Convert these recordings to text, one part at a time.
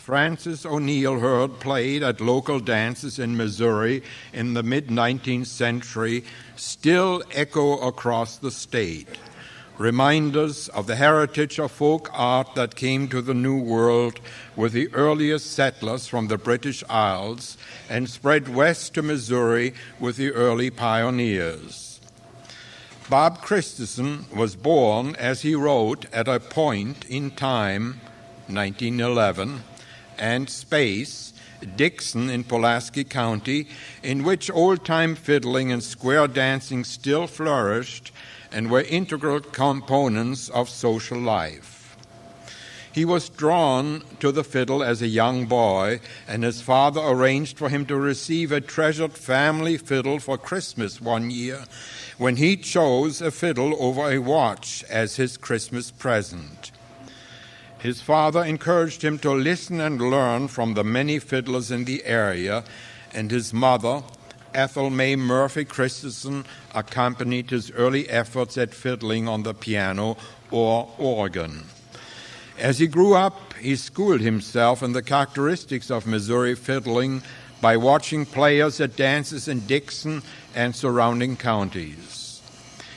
Francis O'Neill heard played at local dances in Missouri in the mid-19th century still echo across the state. Reminders of the heritage of folk art that came to the New World with the earliest settlers from the British Isles and spread west to Missouri with the early pioneers. Bob Christensen was born, as he wrote, at a point in time, 1911, and space, Dixon in Pulaski County, in which old-time fiddling and square dancing still flourished and were integral components of social life. He was drawn to the fiddle as a young boy, and his father arranged for him to receive a treasured family fiddle for Christmas one year when he chose a fiddle over a watch as his Christmas present. His father encouraged him to listen and learn from the many fiddlers in the area, and his mother, Ethel May Murphy Christensen, accompanied his early efforts at fiddling on the piano or organ. As he grew up, he schooled himself in the characteristics of Missouri fiddling by watching players at dances in Dixon and surrounding counties.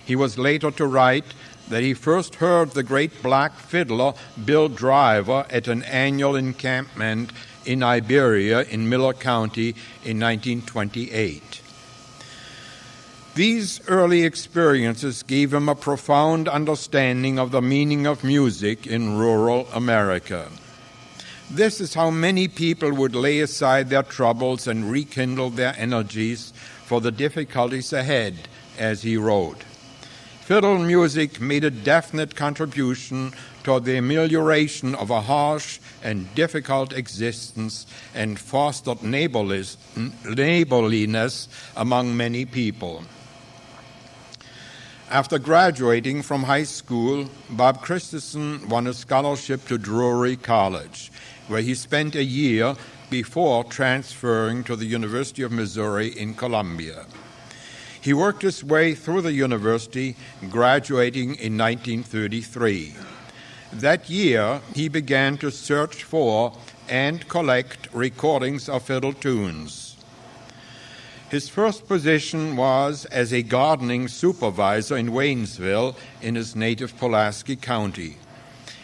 He was later to write that he first heard the great black fiddler Bill Driver at an annual encampment in Iberia in Miller County in 1928. These early experiences gave him a profound understanding of the meaning of music in rural America. This is how many people would lay aside their troubles and rekindle their energies for the difficulties ahead, as he wrote. Fiddle music made a definite contribution toward the amelioration of a harsh and difficult existence and fostered neighborliness among many people. After graduating from high school, Bob Christensen won a scholarship to Drury College, where he spent a year before transferring to the University of Missouri in Columbia. He worked his way through the university, graduating in 1933. That year, he began to search for and collect recordings of fiddle tunes. His first position was as a gardening supervisor in Waynesville in his native Pulaski County,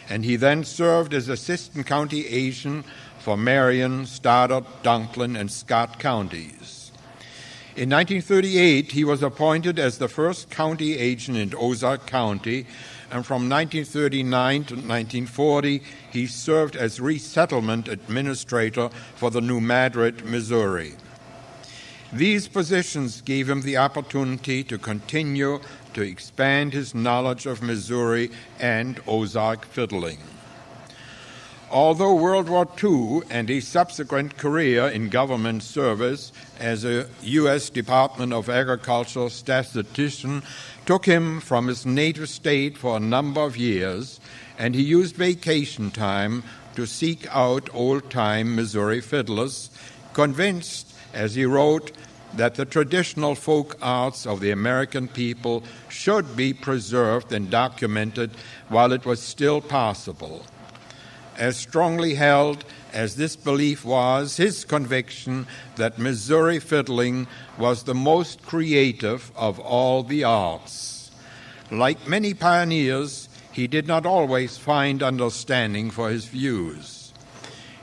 and he then served as assistant county agent for Marion, Stoddard, Dunklin, and Scott counties. In 1938, he was appointed as the first county agent in Ozarks County, and from 1939 to 1940, he served as resettlement administrator for the New Madrid, Missouri. These positions gave him the opportunity to continue to expand his knowledge of Missouri and Ozark fiddling. Although World War II and a subsequent career in government service as a U.S. Department of Agriculture statistician took him from his native state for a number of years, and he used vacation time to seek out old-time Missouri fiddlers, convinced, as he wrote, that the traditional folk arts of the American people should be preserved and documented while it was still possible. As strongly held as this belief was, his conviction that Missouri fiddling was the most creative of all the arts. Like many pioneers, he did not always find understanding for his views.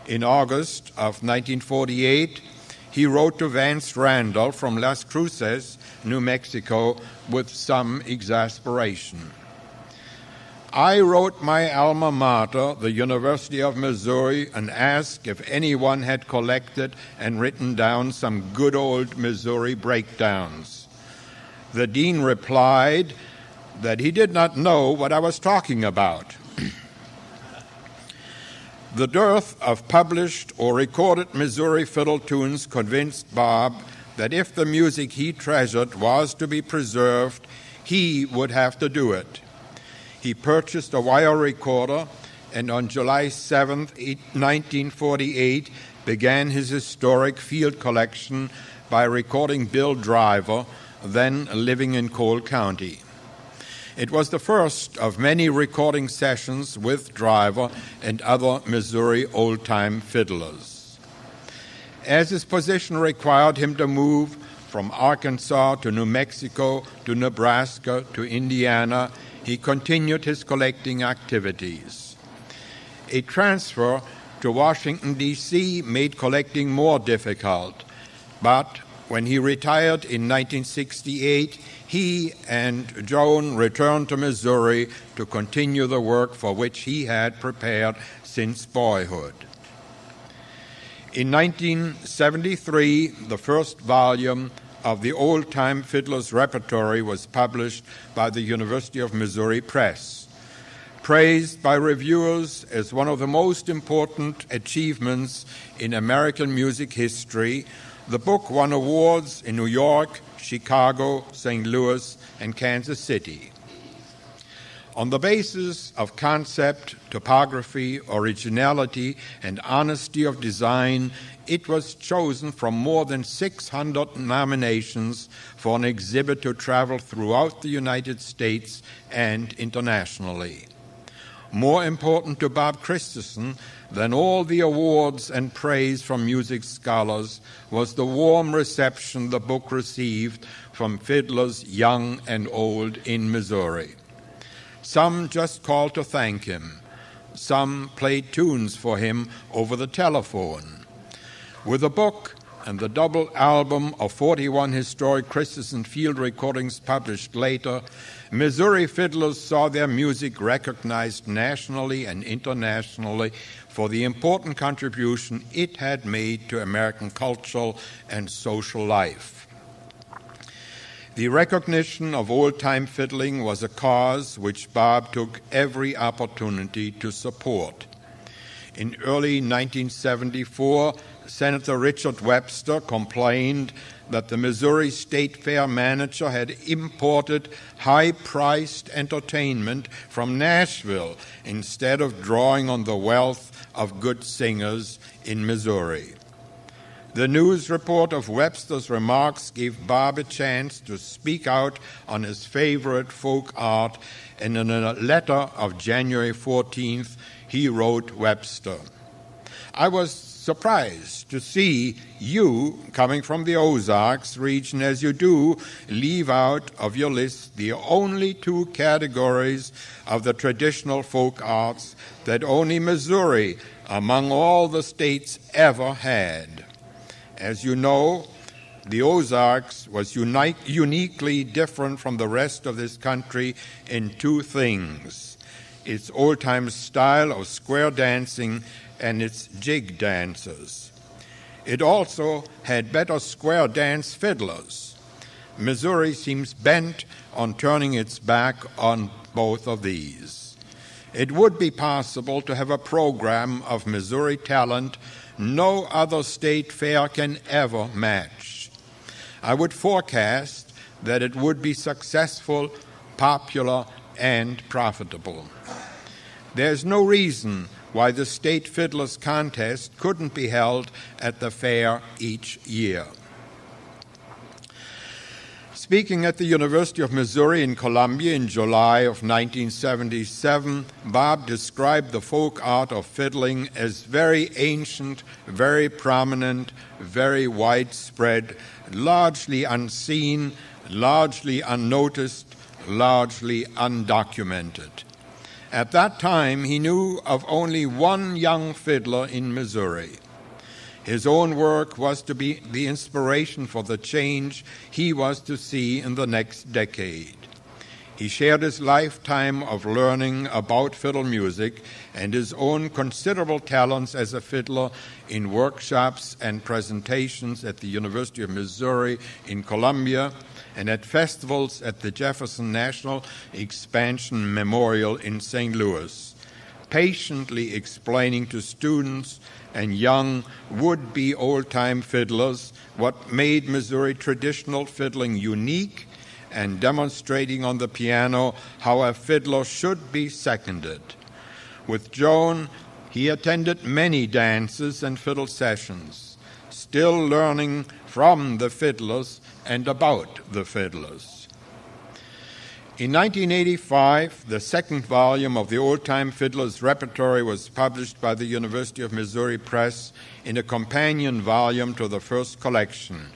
In August of 1948, he wrote to Vance Randall from Las Cruces, New Mexico, with some exasperation. I wrote my alma mater, the University of Missouri, and asked if anyone had collected and written down some good old Missouri breakdowns. The dean replied that he did not know what I was talking about. The dearth of published or recorded Missouri fiddle tunes convinced Bob that if the music he treasured was to be preserved, he would have to do it. He purchased a wire recorder and on July 7, 1948, began his historic field collection by recording Bill Driver, then living in Cole County. It was the first of many recording sessions with Driver and other Missouri old-time fiddlers. As his position required him to move from Arkansas to New Mexico to Nebraska to Indiana, he continued his collecting activities. A transfer to Washington, D.C. made collecting more difficult, but when he retired in 1968, he and Joan returned to Missouri to continue the work for which he had prepared since boyhood. In 1973, the first volume of the Old-Time Fiddlers Repertory was published by the University of Missouri Press. Praised by reviewers as one of the most important achievements in American music history, the book won awards in New York, Chicago, St. Louis, and Kansas City. On the basis of concept, topography, originality, and honesty of design, it was chosen from more than 600 nominations for an exhibit to travel throughout the United States and internationally. More important to Bob Christensen than all the awards and praise from music scholars was the warm reception the book received from fiddlers young and old in Missouri. Some just called to thank him. Some played tunes for him over the telephone. With the book and the double album of 41 historic Christensen field recordings published later, Missouri fiddlers saw their music recognized nationally and internationally for the important contribution it had made to American cultural and social life. The recognition of old-time fiddling was a cause which Bob took every opportunity to support. In early 1974, Senator Richard Webster complained that the Missouri State Fair manager had imported high-priced entertainment from Nashville instead of drawing on the wealth of good singers in Missouri. The news report of Webster's remarks gave Bob a chance to speak out on his favorite folk art, and in a letter of January 14th, he wrote Webster, "I was surprised to see you, coming from the Ozarks region as you do, leave out of your list the only two categories of the traditional folk arts that only Missouri, among all the states, ever had. As you know, the Ozarks was uniquely different from the rest of this country in two things: its old-time style of square dancing and its jig dancers. It also had better square dance fiddlers. Missouri seems bent on turning its back on both of these. It would be possible to have a program of Missouri talent no other state fair can ever match. I would forecast that it would be successful, popular, and profitable. There's no reason why the State Fiddlers Contest couldn't be held at the fair each year." Speaking at the University of Missouri in Columbia in July of 1977, Bob described the folk art of fiddling as very ancient, very prominent, very widespread, largely unseen, largely unnoticed, largely undocumented. At that time, he knew of only one young fiddler in Missouri. His own work was to be the inspiration for the change he was to see in the next decade. He shared his lifetime of learning about fiddle music and his own considerable talents as a fiddler in workshops and presentations at the University of Missouri in Columbia and at festivals at the Jefferson National Expansion Memorial in St. Louis, patiently explaining to students and young would-be old-time fiddlers what made Missouri traditional fiddling unique and demonstrating on the piano how a fiddler should be seconded. With Joan, he attended many dances and fiddle sessions, still learning from the fiddlers and about the fiddlers. In 1985, the second volume of the Old-Time Fiddler's Repertory was published by the University of Missouri Press in a companion volume to the first collection,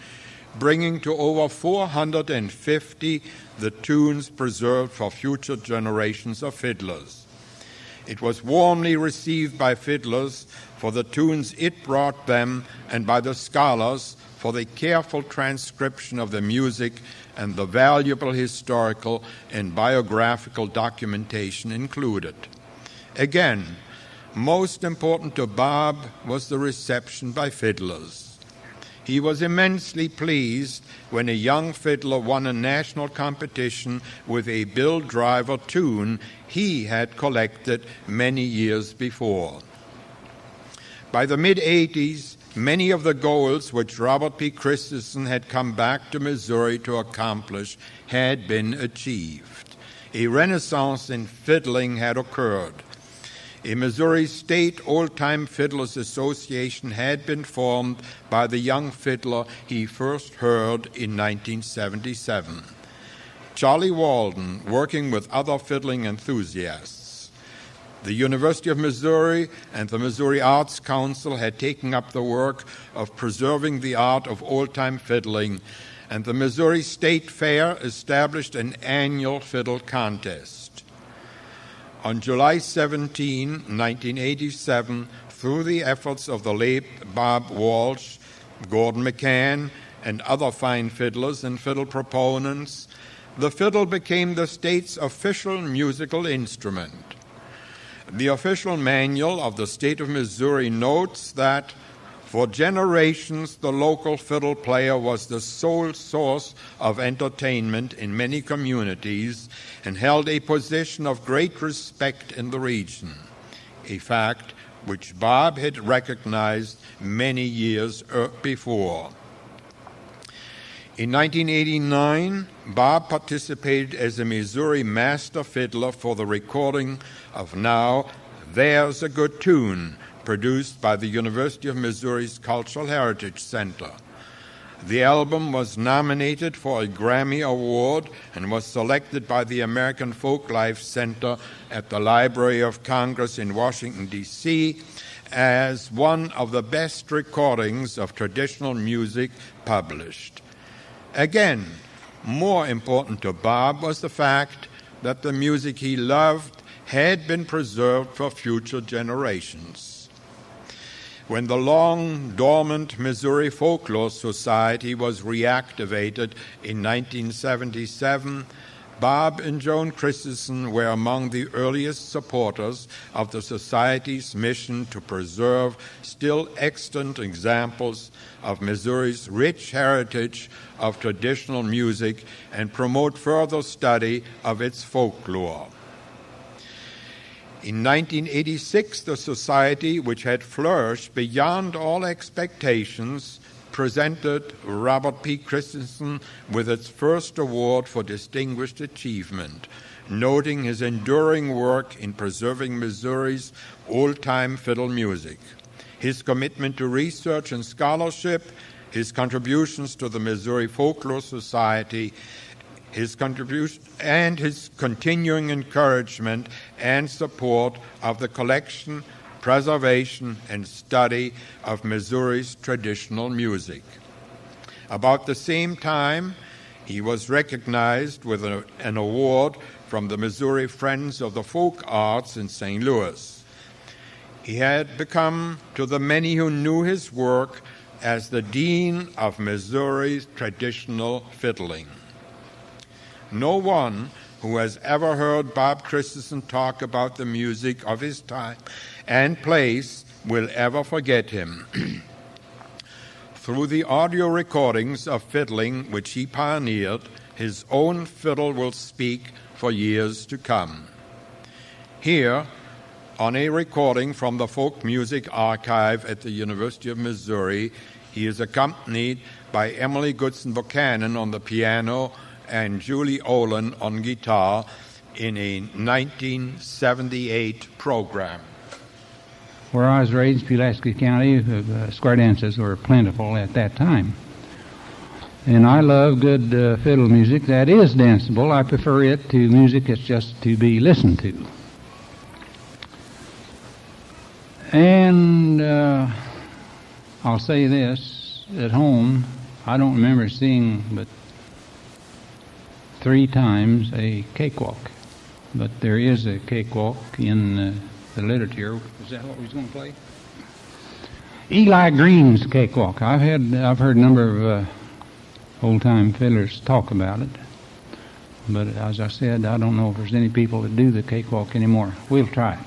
bringing to over 450 the tunes preserved for future generations of fiddlers. It was warmly received by fiddlers for the tunes it brought them and by the scholars for the careful transcription of the music and the valuable historical and biographical documentation included. Again, most important to Bob was the reception by fiddlers. He was immensely pleased when a young fiddler won a national competition with a Bill Driver tune he had collected many years before. By the mid-'80s, many of the goals which Robert P. Christensen had come back to Missouri to accomplish had been achieved. A renaissance in fiddling had occurred. A Missouri State Old-Time Fiddlers Association had been formed by the young fiddler he first heard in 1977. Charlie Walden, working with other fiddling enthusiasts. The University of Missouri and the Missouri Arts Council had taken up the work of preserving the art of old-time fiddling, and the Missouri State Fair established an annual fiddle contest. On July 17, 1987, through the efforts of the late Bob Walsh, Gordon McCann, and other fine fiddlers and fiddle proponents, the fiddle became the state's official musical instrument. The official manual of the state of Missouri notes that for generations the local fiddle player was the sole source of entertainment in many communities and held a position of great respect in the region, a fact which Bob had recognized many years before. In 1989, Bob participated as a Missouri master fiddler for the recording of Now There's a Good Tune, produced by the University of Missouri's Cultural Heritage Center. The album was nominated for a Grammy Award and was selected by the American Folklife Center at the Library of Congress in Washington, D.C., as one of the best recordings of traditional music published. Again, more important to Bob was the fact that the music he loved had been preserved for future generations. When the long-dormant Missouri Folklore Society was reactivated in 1977, Bob and Joan Christensen were among the earliest supporters of the Society's mission to preserve still extant examples of Missouri's rich heritage of traditional music and promote further study of its folklore. In 1986, the Society, which had flourished beyond all expectations, presented Robert P. Christensen with its first award for distinguished achievement, noting his enduring work in preserving Missouri's old-time fiddle music, his commitment to research and scholarship, his contributions to the Missouri Folklore Society, his contribution and his continuing encouragement and support of the collection, preservation, and study of Missouri's traditional music. About the same time, he was recognized with an award from the Missouri Friends of the Folk Arts in St. Louis. He had become, to the many who knew his work, as the Dean of Missouri's traditional fiddling. No one who has ever heard Bob Christensen talk about the music of his time and place will ever forget him. Through the audio recordings of fiddling which he pioneered, his own fiddle will speak for years to come. Here, on a recording from the Folk Music Archive at the University of Missouri, he is accompanied by Emily Goodson Buchanan on the piano and Julie Olin on guitar in a 1978 program. Where I was raised, Pulaski County, square dances were plentiful at that time. And I love good fiddle music that is danceable. I prefer it to music that's just to be listened to. And I'll say this, at home, I don't remember seeing but 3 times a cakewalk. But there is a cakewalk in the literature. Is that what we was going to play? Eli Green's cakewalk. I've heard a number of old-time fiddlers talk about it. But as I said, I don't know if there's any people that do the cakewalk anymore. We'll try it.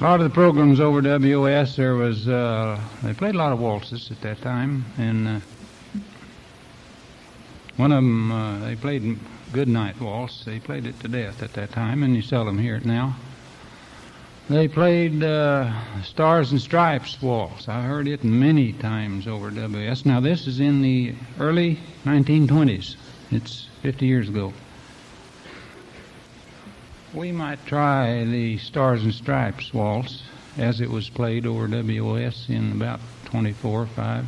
A lot of the programs over WOS, there was, they played a lot of waltzes at that time, and one of them, they played Goodnight Waltz. They played it to death at that time, and you seldom hear it now. They played Stars and Stripes Waltz. I heard it many times over WS. Now, this is in the early 1920s. It's 50 years ago. We might try the Stars and Stripes Waltz as it was played over WOS in about 24 or 5.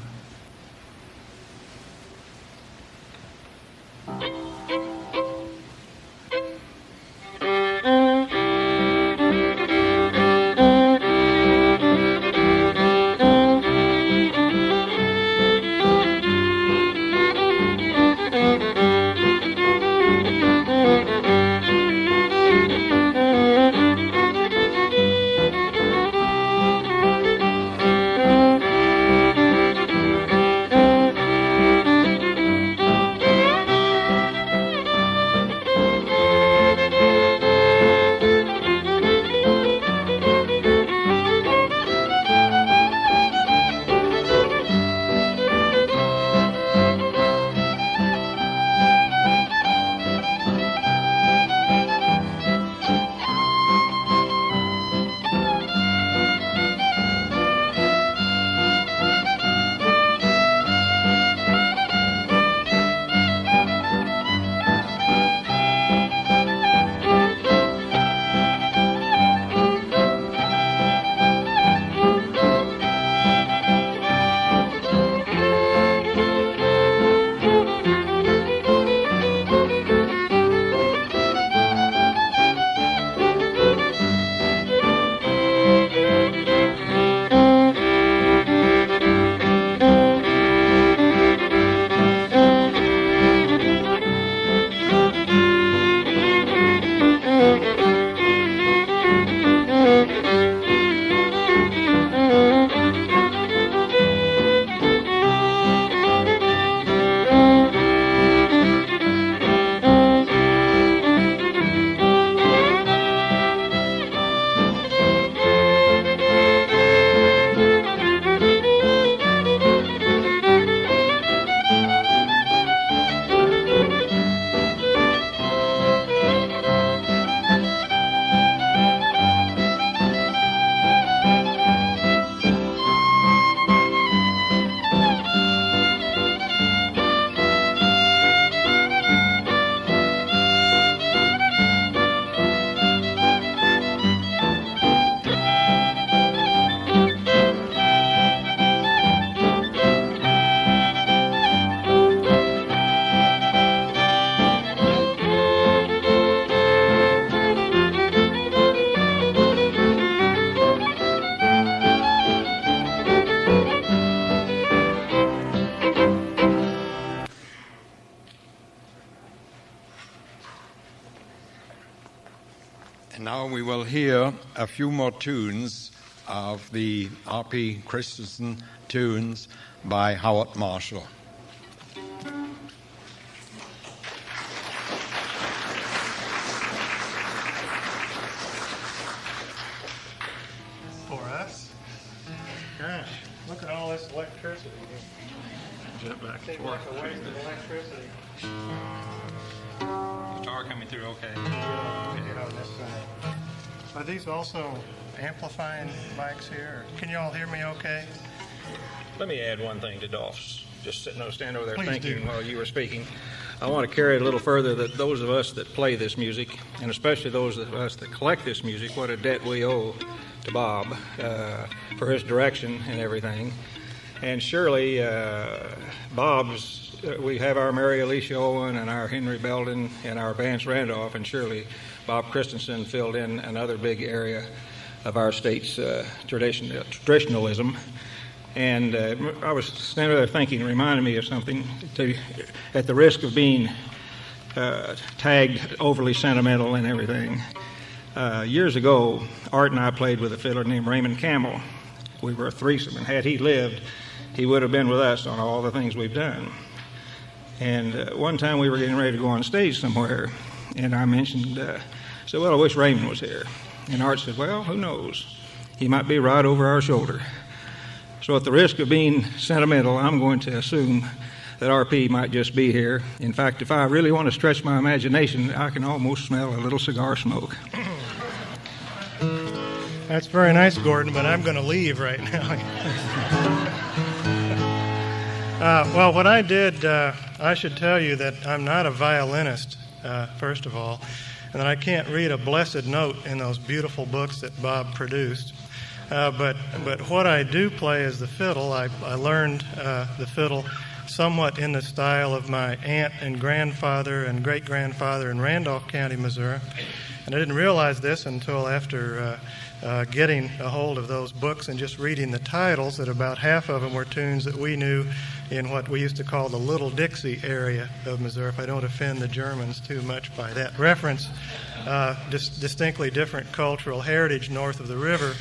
Now we will hear a few more tunes of the R.P. Christensen tunes by Howard Marshall. For us? Gosh, look at all this electricity. Jump back and Seems forth. like a waste of electricity. Guitar coming through okay. Get on this side. Are these also amplifying mics here? Can you all hear me okay? Let me add one thing to Dolph's. Just stand over there Please thinking do. while you were speaking. I want to carry it a little further that those of us that play this music, and especially those of us that collect this music, what a debt we owe to Bob for his direction and everything. And surely we have our Mary Alicia Owen and our Henry Belden and our Vance Randolph, and surely Bob Christensen filled in another big area of our state's traditionalism. And I was standing there thinking, it reminded me of something, at the risk of being tagged overly sentimental and everything. Years ago, Art and I played with a fiddler named Raymond Campbell. We were a threesome, and had he lived, he would have been with us on all the things we've done. And one time we were getting ready to go on stage somewhere, and I mentioned, said, well, I wish Raymond was here. And Art said, well, who knows? He might be right over our shoulder. So at the risk of being sentimental, I'm going to assume that RP might just be here. In fact, if I really want to stretch my imagination, I can almost smell a little cigar smoke. That's very nice, Gordon, but I'm going to leave right now. Well, what I did, I should tell you that I'm not a violinist, first of all, and that I can't read a blessed note in those beautiful books that Bob produced. But what I do play is the fiddle. I learned the fiddle somewhat in the style of my aunt and grandfather and great-grandfather in Randolph County, Missouri. And I didn't realize this until after getting a hold of those books and just reading the titles, that about half of them were tunes that we knew in what we used to call the Little Dixie area of Missouri, if I don't offend the Germans too much by that reference. Distinctly different cultural heritage north of the river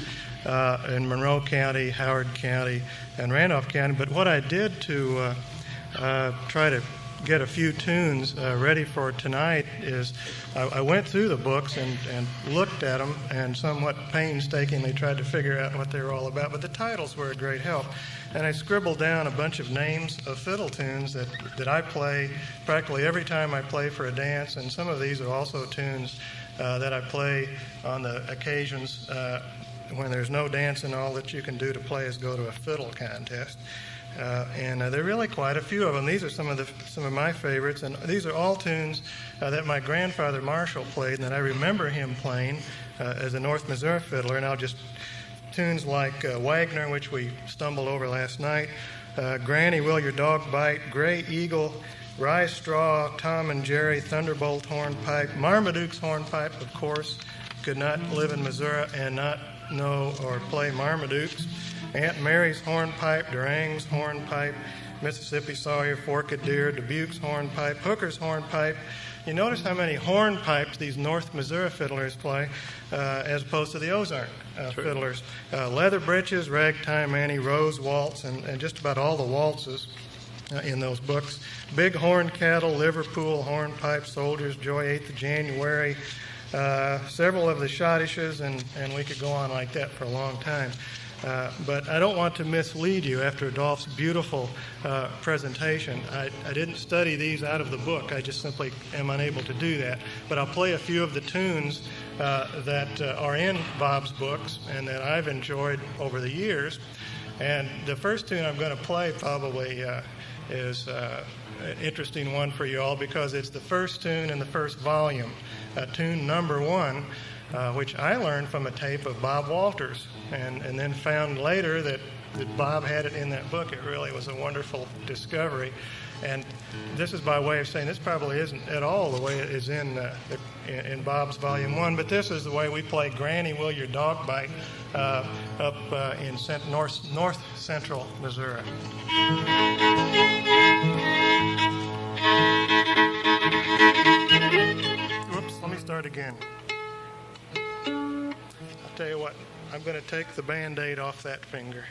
in Monroe County, Howard County, and Randolph County. But what I did to try to get a few tunes ready for tonight is I went through the books and looked at them and somewhat painstakingly tried to figure out what they were all about, but the titles were a great help. And I scribbled down a bunch of names of fiddle tunes that I play practically every time I play for a dance, and some of these are also tunes that I play on the occasions when there's no dancing. All that you can do to play is go to a fiddle contest. And there are really quite a few of them. These are some of my favorites, and these are all tunes that my grandfather Marshall played, and that I remember him playing as a North Missouri fiddler. And I'll just tunes like Wagner, which we stumbled over last night, Granny, Will Your Dog Bite, Gray Eagle, Rye Straw, Tom and Jerry, Thunderbolt Hornpipe, Marmaduke's Hornpipe, of course. Could not live in Missouri and not know or play Marmaduke's. Aunt Mary's Hornpipe, Durang's Hornpipe, Mississippi Sawyer, Forked Deer, Dubuque's Hornpipe, Hooker's Hornpipe. You notice how many hornpipes these North Missouri fiddlers play as opposed to the Ozark fiddlers. Leather Breeches, Ragtime Annie, Rose Waltz, and just about all the waltzes in those books. Big Horn Cattle, Liverpool Hornpipe, Soldier's Joy, 8th of January, several of the schottisches, and we could go on like that for a long time. But I don't want to mislead you after Dolph's beautiful presentation. I didn't study these out of the book. I just simply am unable to do that. But I'll play a few of the tunes that are in Bob's books and that I've enjoyed over the years. And the first tune I'm going to play probably is an interesting one for you all, because it's the first tune in the first volume, tune number 1, which I learned from a tape of Bob Walters, and then found later that Bob had it in that book. It really was a wonderful discovery. And this is by way of saying this probably isn't at all the way it is in Bob's Volume 1, but this is the way we play Granny, Will Your Dog Bite up in north central Missouri. Whoops, let me start again. I'll tell you what, I'm going to take the Band-Aid off that finger.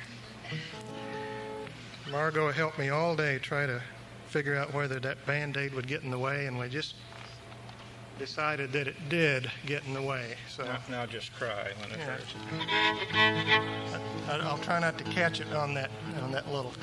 Margot helped me all day try to figure out whether that Band-Aid would get in the way, and we just decided that it did get in the way. So now just cry when it hurts. I'll try not to catch it on that little.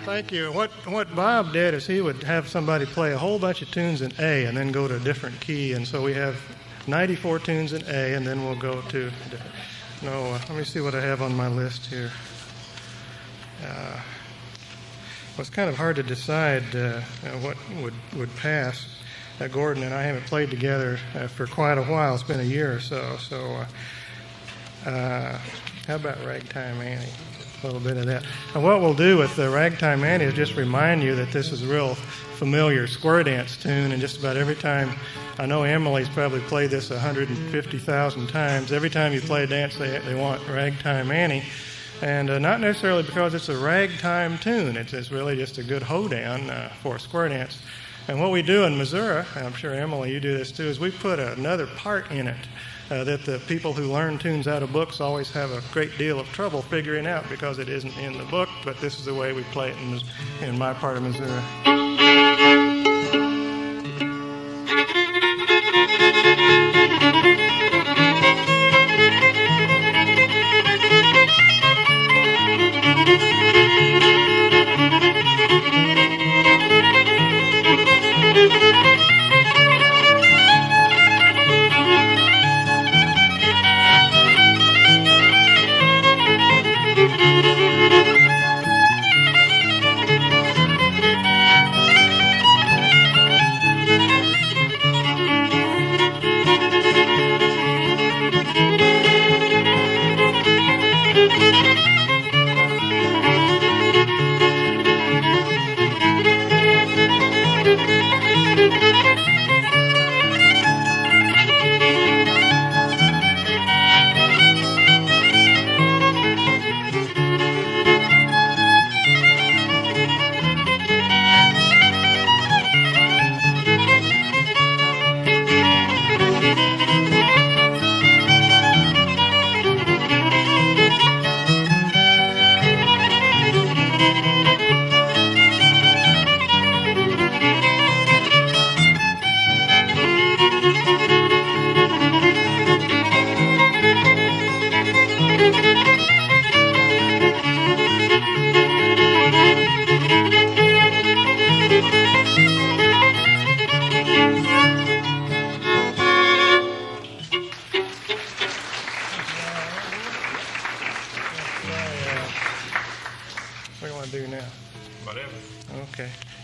Thank you. What Bob did is he would have somebody play a whole bunch of tunes in A and then go to a different key, and so we have 94 tunes in A, and then we'll go to let me see what I have on my list here. It was kind of hard to decide what would pass. Gordon and I haven't played together for quite a while. It's been a year or so. So how about Ragtime Annie? A little bit of that. And what we'll do with the Ragtime Annie is just remind you that this is a real familiar square dance tune, and just about every time, I know Emily's probably played this 150,000 times. Every time you play a dance, they want Ragtime Annie. And not necessarily because it's a ragtime tune. It's really just a good hoedown for a square dance. And what we do in Missouri, I'm sure, Emily, you do this too, is we put another part in it that the people who learn tunes out of books always have a great deal of trouble figuring out because it isn't in the book, but this is the way we play it in my part of Missouri.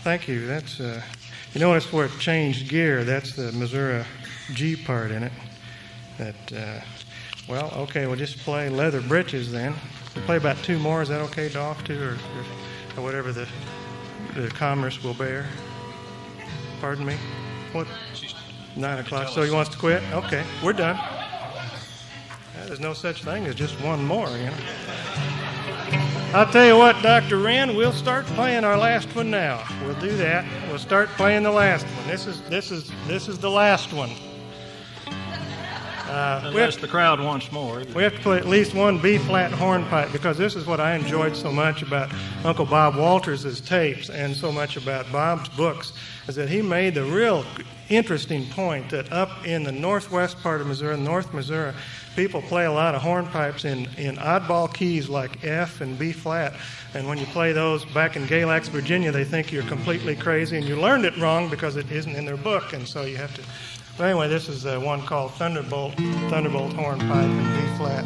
Thank you. That's you notice where it changed gear. That's the Missouri G part in it. That well, okay. We'll just play Leather Britches then. We'll play about two more. Is that okay, Dolph, too, or whatever the commerce will bear? Pardon me. What? 9 o'clock. So he wants to quit? Okay, we're done. There's no such thing as just one more, you know. I'll tell you what, Dr. Wren, we'll start playing our last one now. We'll do that. We'll start playing the last one. This is the last one. Unless the crowd wants more. We have to play at least one B-flat hornpipe, because this is what I enjoyed so much about Uncle Bob Walters' tapes and so much about Bob's books, is that he made the real interesting point that up in the northwest part of Missouri, North Missouri, people play a lot of hornpipes in oddball keys like F and B-flat. And when you play those back in Galax, Virginia, they think you're completely crazy and you learned it wrong because it isn't in their book, and so you have to. But anyway, this is one called Thunderbolt Hornpipe in B-flat.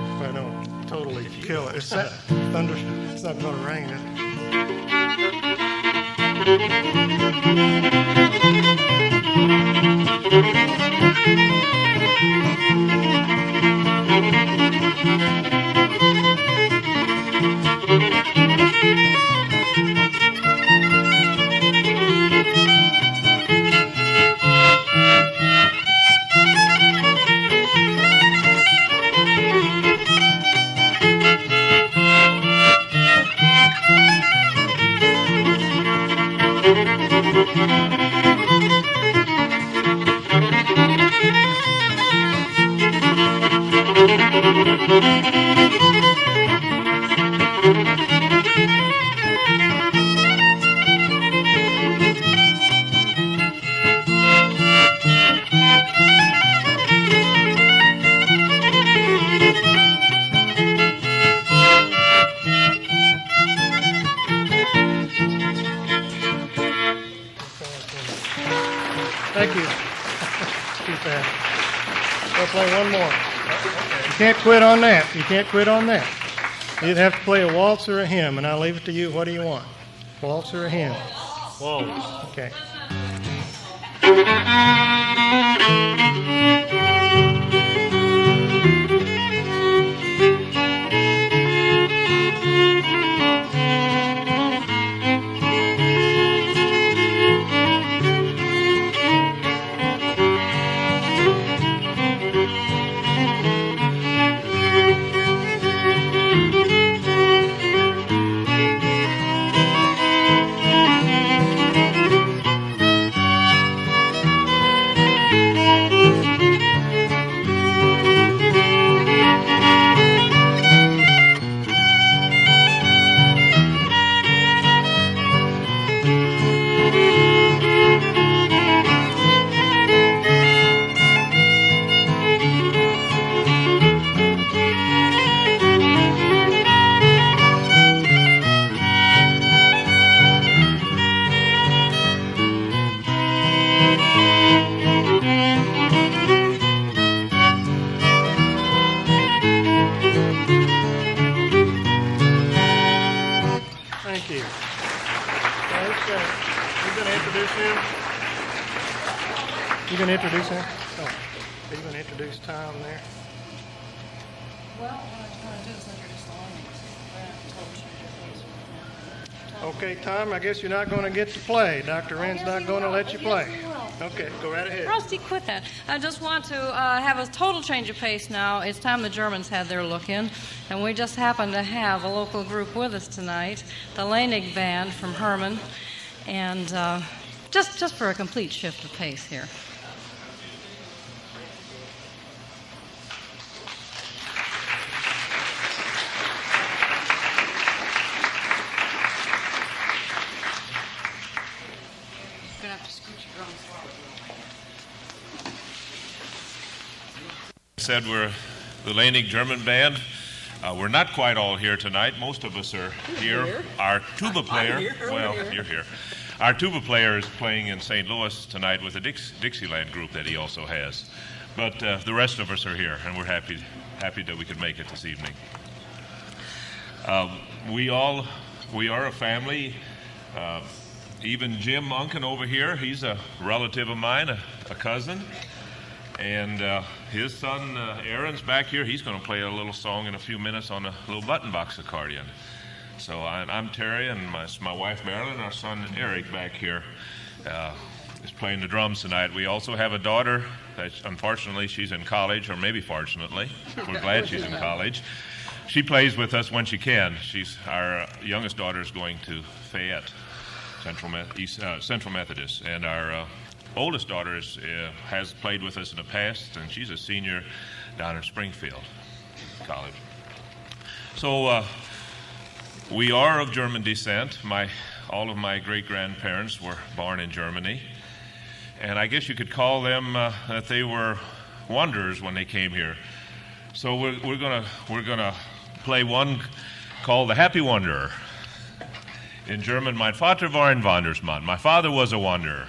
If I don't totally kill it. It's not going to rain, is Thank you. Too fast. We'll play one more. You can't quit on that. You can't quit on that. You'd have to play a waltz or a hymn, and I'll leave it to you. What do you want? Waltz or a hymn? Waltz. Okay. Thank you. You going to introduce him? You going to introduce him? Oh, are you going to introduce Tom there? Well, what I'm going to do is introduce the Lemmings. Okay, Tom, I guess you're not going to get to play. Dr. Wren's not going to let you play. Yes, he will. Okay, go right ahead. Rusty, quit that. I just want to have a total change of pace now. It's time the Germans had their look in, and we just happen to have a local group with us tonight, the Leinig Band from Hermann, and just for a complete shift of pace here. Said we're the Leinig German Band. We're not quite all here tonight. Most of us are here. Our tuba player, you're here. Our tuba player is playing in St. Louis tonight with a Dixieland group that he also has. But the rest of us are here, and we're happy that we could make it this evening. We are a family. Even Jim Unken over here, he's a relative of mine, a cousin. And his son Aaron's back here. He's going to play a little song in a few minutes on a little button box accordion. So I'm Terry, and my wife Marilyn, our son Eric back here. is playing the drums tonight. We also have a daughter that, unfortunately, she's in college, or maybe fortunately. We're glad she's in college. She plays with us when she can. Our youngest daughter is going to Fayette, Central Methodist, and our oldest daughter has played with us in the past, and she's a senior down in Springfield College. So we are of German descent. All of my great-grandparents were born in Germany, and I guess you could call them that they were wanderers when they came here. So we're gonna play one called "The Happy Wanderer." In German, "Mein Vater war ein Wandersmann." My father was a wanderer.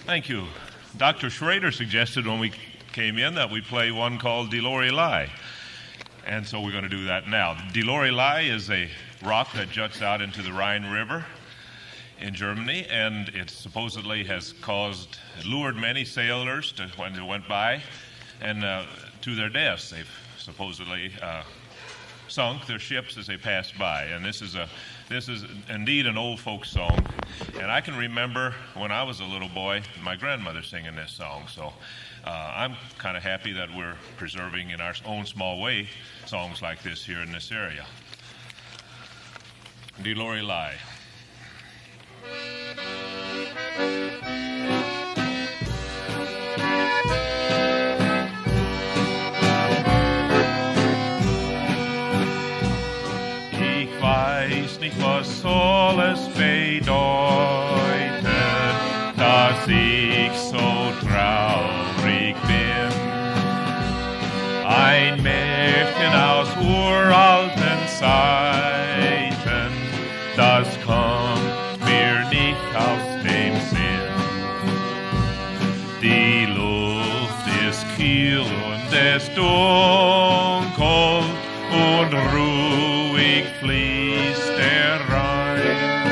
Thank you. Dr. Schrader suggested when we came in that we play one called "Die Lorelei," and so we're going to do that now. Die Lorelei is a rock that juts out into the Rhine River in Germany, and it supposedly has lured many sailors when they went by, and to their deaths. They've supposedly sunk their ships as they passed by, and this is indeed an old folk song. And I can remember when I was a little boy, my grandmother singing this song. So I'm kind of happy that we're preserving in our own small way songs like this here in this area. Die Lorelei. Nicht, was soll es bedeuten, dass ich so traurig bin. Ein Märchen aus uralten Zeiten, das kommt mir nicht aus dem Sinn. Die Luft ist kühl und es dunkel und ruhig fließt der Rhein.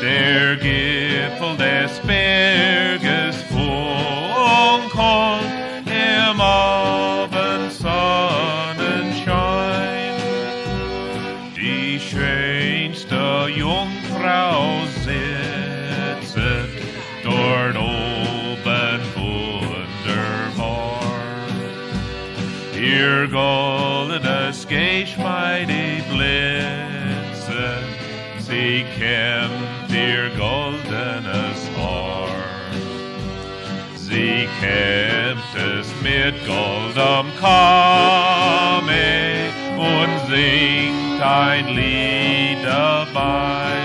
Der Gipfel des Berges funkelt im Abendsonnenschein. Die schönste Jungfrau sitzt dort oben wunderbar. Ihr goldenes Geschmeide blitzt Sie kämmt ihr goldenes Haar. Sie kämmt es mit goldem Kame und singt ein Lied dabei.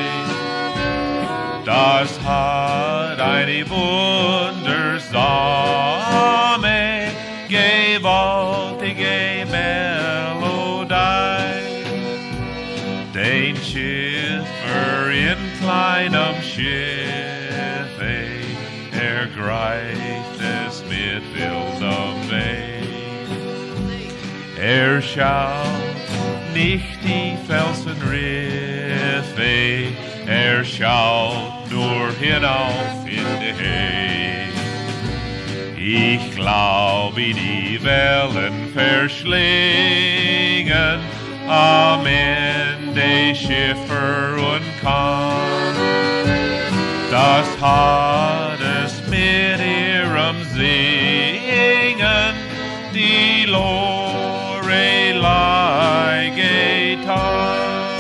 Das hat eine wundersame, gewaltige Melodie. Den Schiffer in kleinem Schiffe ergreift es mit wildem Weg. Schaut nicht die Felsenriffe, schaut nur hinauf in die Höhe. Ich glaube, die Wellen verschlingen am Ende Schiffer und Kahn. Das hat es mit ihrem Singen die Lorelei getan.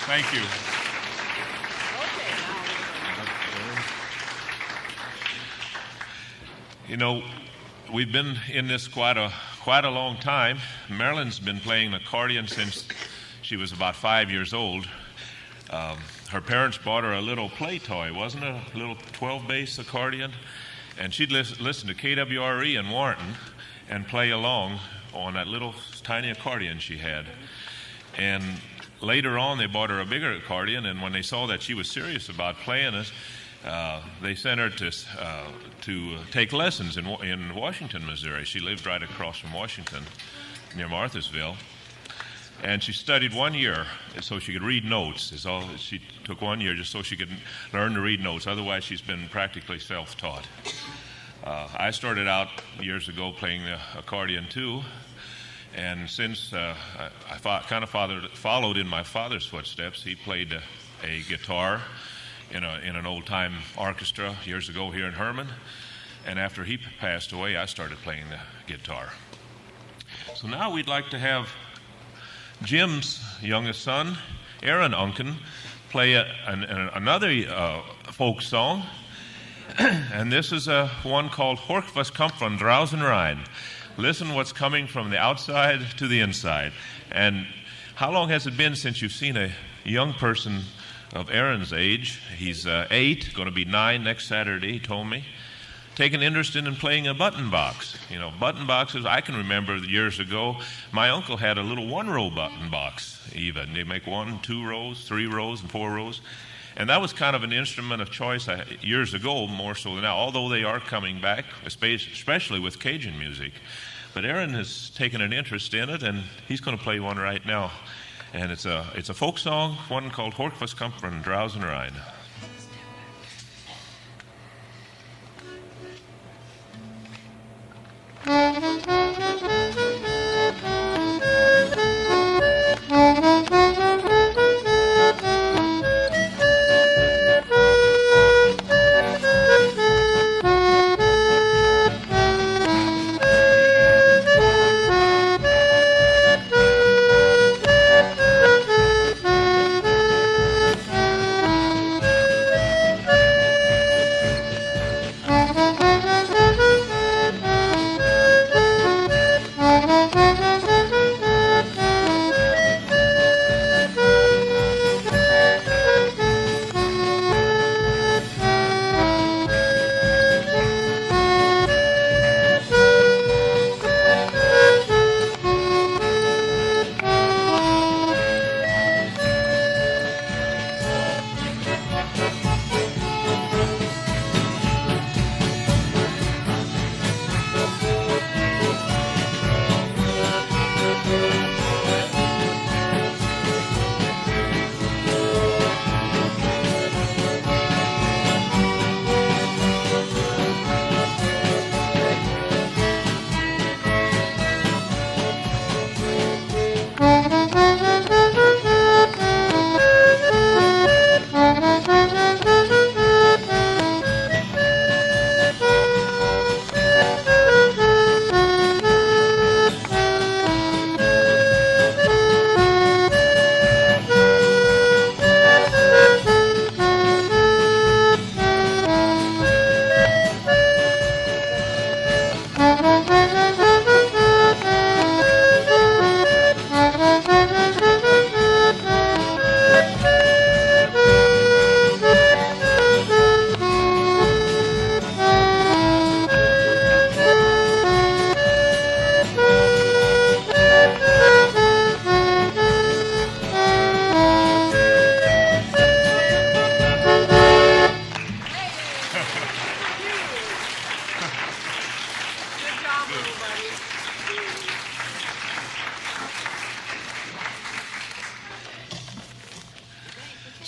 Thank you. You know, we've been in this quite a long time. Marilyn's been playing accordion since she was about 5 years old. Her parents bought her a little play toy, wasn't it? A little 12-bass accordion. And she'd listen to KWRE in Warrenton and play along on that little tiny accordion she had. And later on, they bought her a bigger accordion, and when they saw that she was serious about playing it, they sent her to take lessons in Washington, Missouri. She lived right across from Washington, near Marthasville. And she studied 1 year so she could read notes. She took 1 year just so she could learn to read notes. Otherwise, she's been practically self-taught. I started out years ago playing the accordion too. And since I kind of followed in my father's footsteps, he played a guitar in an old-time orchestra years ago here in Hermann. And after he passed away, I started playing the guitar. So now we'd like to have Jim's youngest son, Aaron Unken, play another folk song. And this is one called Horch was kommt von draußen rein. Listen what's coming from the outside to the inside. And how long has it been since you've seen a young person of Aaron's age? He's 8, going to be 9 next Saturday, he told me. Take an interest in playing a button box. You know, button boxes, I can remember years ago, my uncle had a little 1-row button box even. They make 1, 2 rows, 3 rows, and 4 rows. And that was kind of an instrument of choice years ago, more so than now, although they are coming back, especially with Cajun music. But Aaron has taken an interest in it, and he's going to play one right now. And it's a folk song, one called Horch was kommt von draußen rein.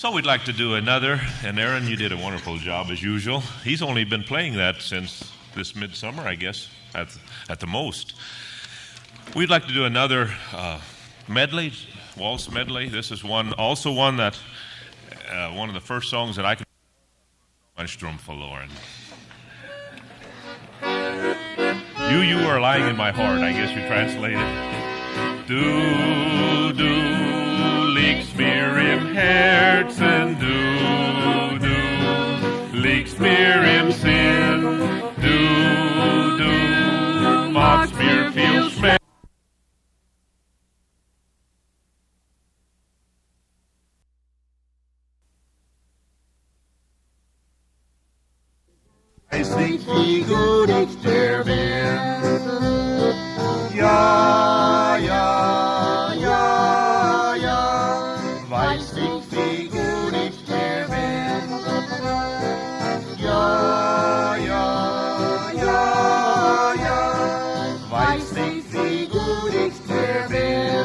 So we'd like to do another, and Aaron, you did a wonderful job as usual. He's only been playing that since this midsummer, I guess, at the most. We'd like to do another medley, waltz medley. This is one that one of the first songs that I can Strom verloren. You are lying in my heart, I guess you translate it. Du liegst mir im Herzen, du liegst mir im Sinn, du machst mir viel Schmerz. Weiß nicht, wie gut ich dir bin. Ja, ja, ja, ja. Weiß nicht, wie gut ich dir bin. Ja, ja, ja, ja. Weiß nicht, wie gut ich dir bin.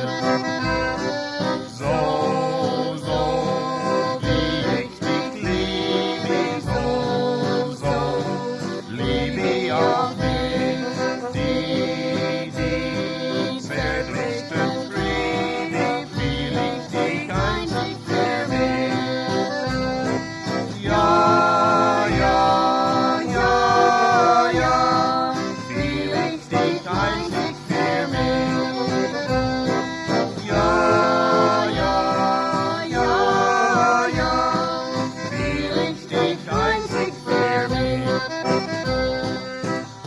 Wie ich dich liebe, so liebe ich auch dich, die zärtlichsten Frieden, fühl ich dich einzig für mich. Ja, ja, ja, ja, fühl ich dich einzig für mich. Ja, ja, ja, ja, fühl ich dich einzig für mich.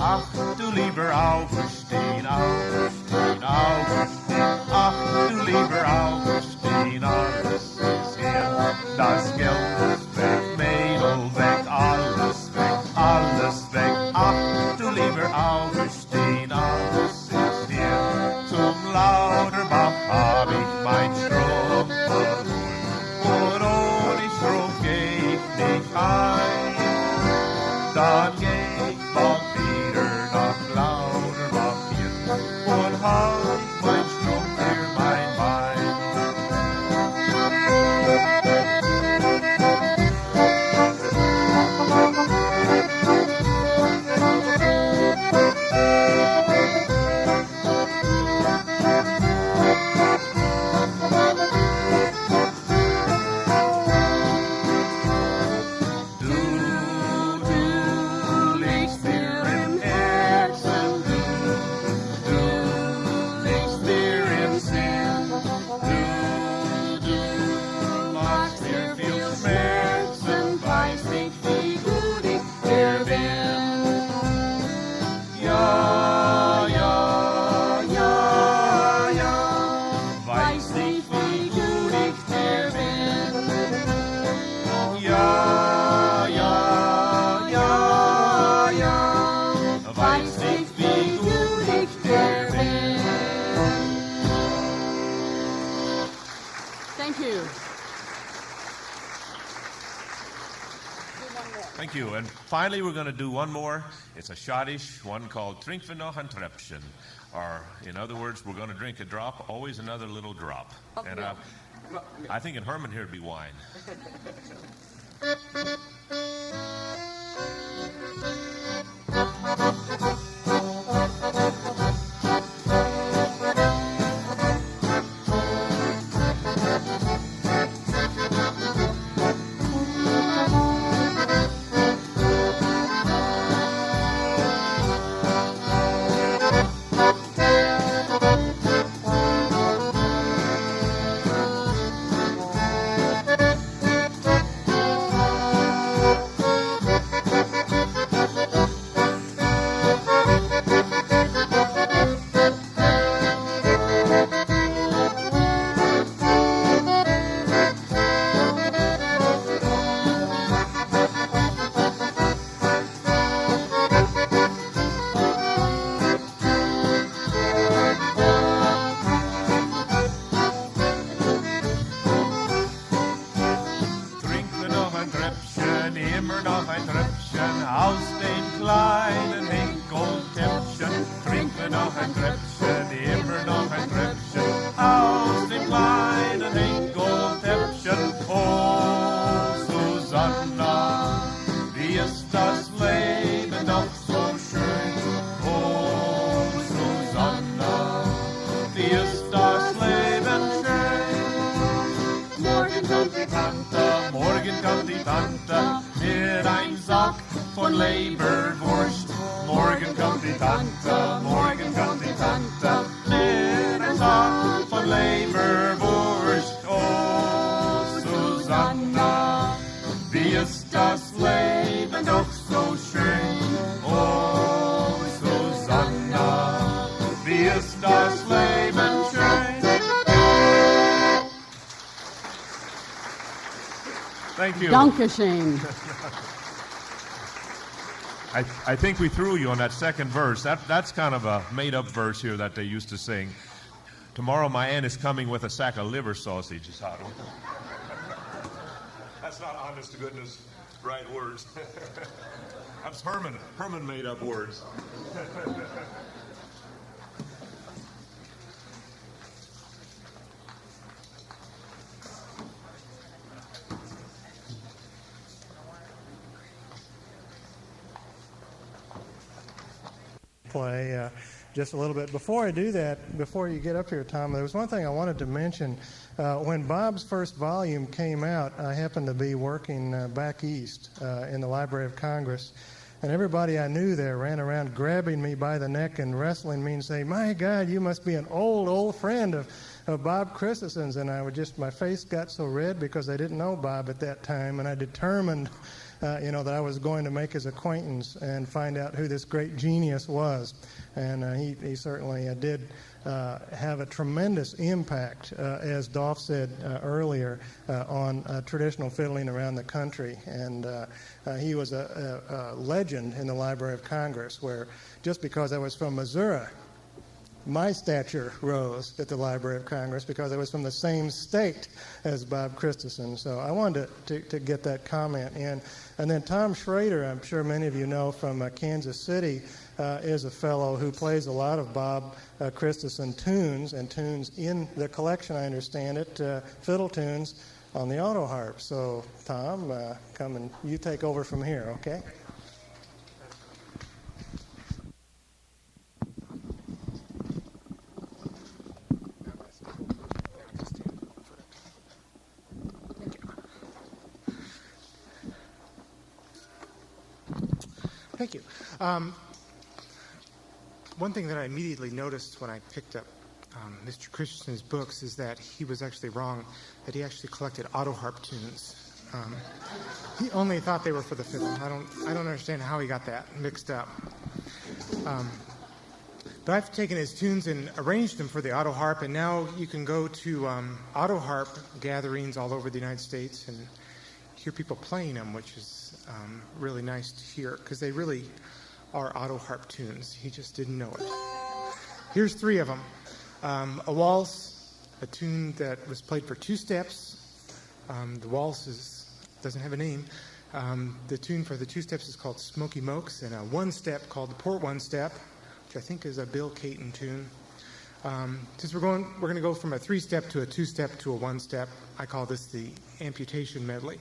Ach, du lieber Auferstehen, Auferstehen, Auferstehen. Ach, du lieber Auferstehen, alles ist hin. Das Geld ist weg, Mädel weg, alles weg, alles weg. Ach, du lieber Auferstehen, alles ist hin. Zum Lauterbach hab ich mein Strom verloren. Und ohne Strom geh ich nicht ein. Dann geh ich bald wieder nach Lauterbach hin und halt mein Strom für mein Bein. Du liegst mir im Herzen, du liegst mir im Sinn, du machst mir viel Schmerzen, weiß nicht, wie gut ich dir bin. Ja, ja, ja, ja, weiß nicht, wie gut ich dir bin. Ja, ja, ja, ja, weiß nicht, wie gut ich dir bin. Thank you. Thank you. And finally, we're going to do one more. It's a Schottish one called Trinken wir noch ein Tröpfchen. Or, in other words, we're going to drink a drop, always another little drop. And I think in Hermann here it'd be wine. Tante, mir ein Sack von Leberwurst. Morgen kommt die Tante, morgen kommt die Tante, mir ein Sack von Leberwurst. Oh, Susanna, wie ist das Leben doch so schön. Oh, Susanna, wie ist das Leben schön. Thank you. Dankeschön. I think we threw you on that second verse. That's kind of a made-up verse here that they used to sing. Tomorrow my aunt is coming with a sack of liver sausages. That's not honest to goodness right words. That's Hermann. Hermann made up words. Play just a little bit. Before I do that, before you get up here, Tom, there was one thing I wanted to mention. When Bob's first volume came out, I happened to be working back east in the Library of Congress, and everybody I knew there ran around grabbing me by the neck and wrestling me and saying, "My God, you must be an old friend of Bob Christenson's." And my face got so red because I didn't know Bob at that time, and I determined that I was going to make his acquaintance and find out who this great genius was. And he certainly did have a tremendous impact, as Dolph said earlier, on traditional fiddling around the country. And he was a legend in the Library of Congress, where just because I was from Missouri, my stature rose at the Library of Congress because I was from the same state as Bob Christensen. So I wanted to get that comment in. And then Tom Schrader, I'm sure many of you know from Kansas City, is a fellow who plays a lot of Bob Christensen tunes, and tunes in the collection, I understand it, fiddle tunes on the auto harp. So Tom, come and you take over from here, okay? Thank you. One thing that I immediately noticed when I picked up Mr. Christensen's books is that he was actually wrong, that he actually collected auto harp tunes. He only thought they were for the fiddle. I don't understand how he got that mixed up. But I've taken his tunes and arranged them for the auto harp, and now you can go to auto harp gatherings all over the United States and hear people playing them, which is really nice to hear, because they really are auto harp tunes. He just didn't know it. Here's three of them. A waltz, a tune that was played for two steps. The waltz doesn't have a name. The tune for the two steps is called Smoky Mokes, and a one step called the Port One Step, which I think is a Bill Caton tune. Since we're going to go from a three-step to a two-step to a one-step, I call this the amputation medley.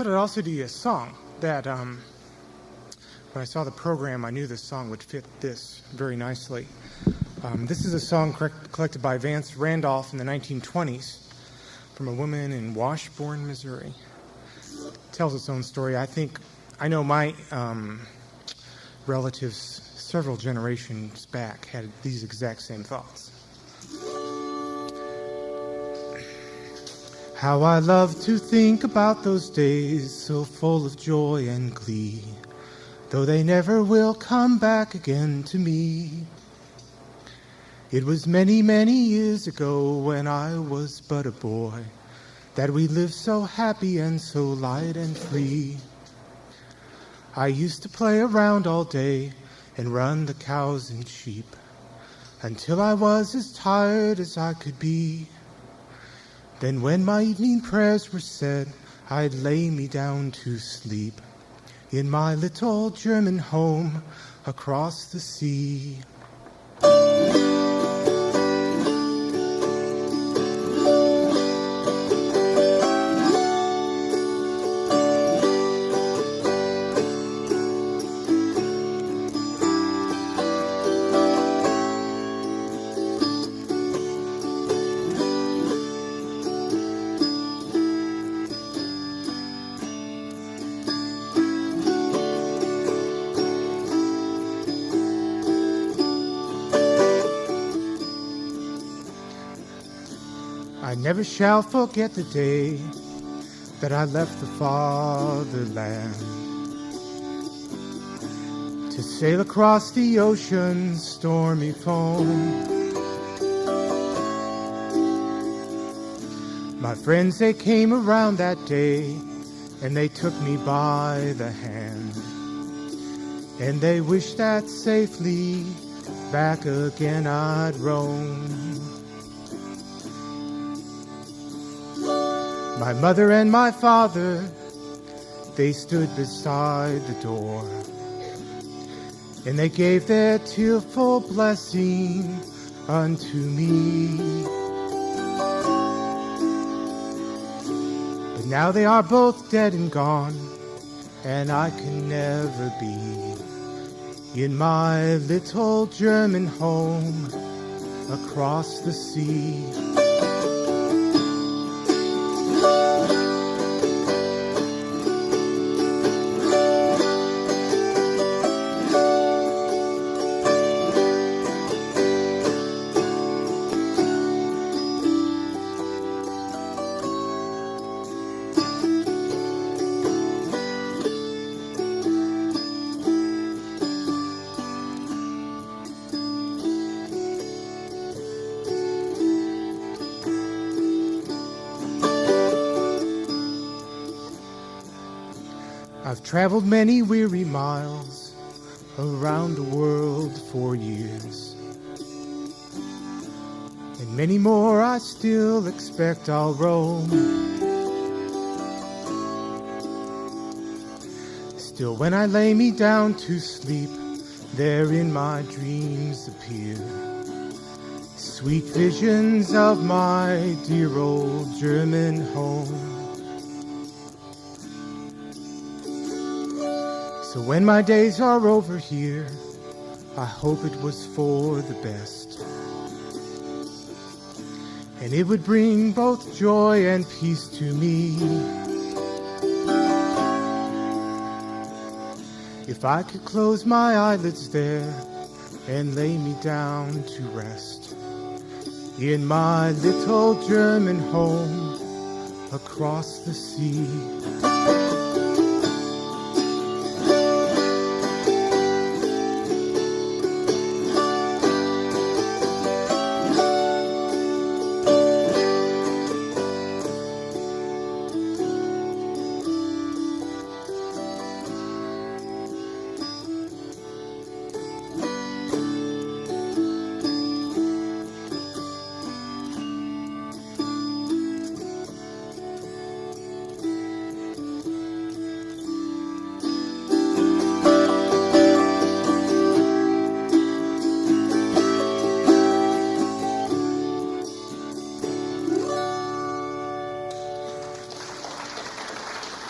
thought I'd also do you a song that, when I saw the program, I knew this song would fit this very nicely. This is a song collected by Vance Randolph in the 1920s from a woman in Washburn, Missouri. It tells its own story. I know my relatives several generations back had these exact same thoughts. How I love to think about those days so full of joy and glee, though they never will come back again to me. It was many, many years ago when I was but a boy that we lived so happy and so light and free. I used to play around all day and run the cows and sheep until I was as tired as I could be. Then when my evening prayers were said, I'd lay me down to sleep in my little German home across the sea. I never shall forget the day that I left the fatherland to sail across the ocean's stormy foam. My friends, they came around that day and they took me by the hand, and they wished that safely back again I'd roam. My mother and my father, they stood beside the door, and they gave their tearful blessing unto me. But now they are both dead and gone, and I can never be in my little German home across the sea. I've traveled many weary miles around the world for years, and many more I still expect I'll roam. Still, when I lay me down to sleep, there in my dreams appear sweet visions of my dear old German home. So when my days are over here, I hope it was for the best, and it would bring both joy and peace to me. If I could close my eyelids there and lay me down to rest in my little German home across the sea.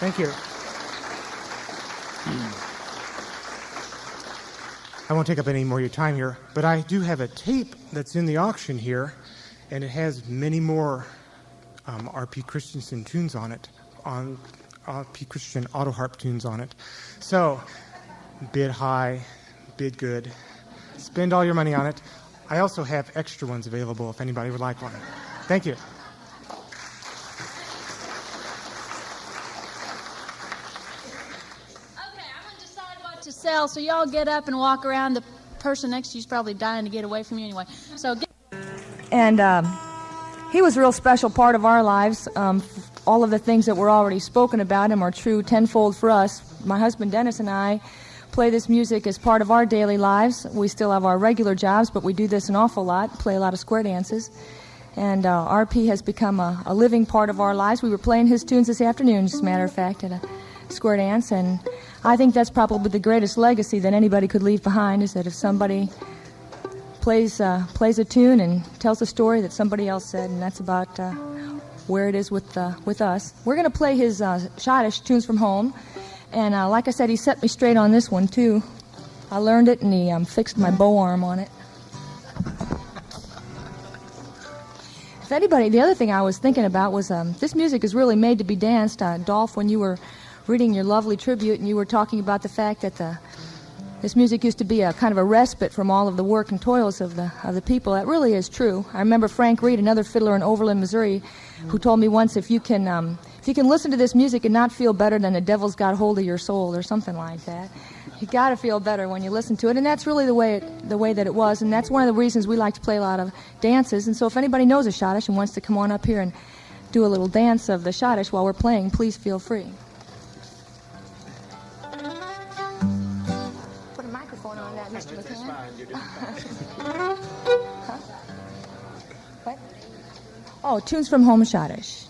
Thank you. I won't take up any more of your time here, but I do have a tape that's in the auction here, and it has many more R.P. Christensen tunes on it, on R.P. Christian auto harp tunes on it. So, bid high, bid good, spend all your money on it. I also have extra ones available if anybody would like one. Thank you. To sell, so y'all get up and walk around. The person next to you is probably dying to get away from you anyway. So, and he was a real special part of our lives. All of the things that were already spoken about him are true tenfold for us. My husband Dennis and I play this music as part of our daily lives. We still have our regular jobs, but we do this an awful lot, play a lot of square dances. And RP has become a living part of our lives. We were playing his tunes this afternoon, as a matter of fact, at a square dance, and I think that's probably the greatest legacy that anybody could leave behind, is that if somebody plays a tune and tells a story that somebody else said, and that's about where it is with us. We're going to play his Schottish tunes from home, and like I said, he set me straight on this one too. I learned it, and he fixed my bow arm on it. If anybody, the other thing I was thinking about was this music is really made to be danced. Dolph, when you were reading your lovely tribute, and you were talking about the fact that this music used to be a kind of a respite from all of the work and toils of the people. That really is true. I remember Frank Reed, another fiddler in Overland, Missouri, who told me once, if you can listen to this music and not feel better, then the devil's got hold of your soul, or something like that. You got to feel better when you listen to it, and that's really the way that it was, and that's one of the reasons we like to play a lot of dances. And so, if anybody knows a Schottish and wants to come on up here and do a little dance of the Schottish while we're playing, please feel free. Mr. McCann? Huh? What? Oh, tunes from home Schottish.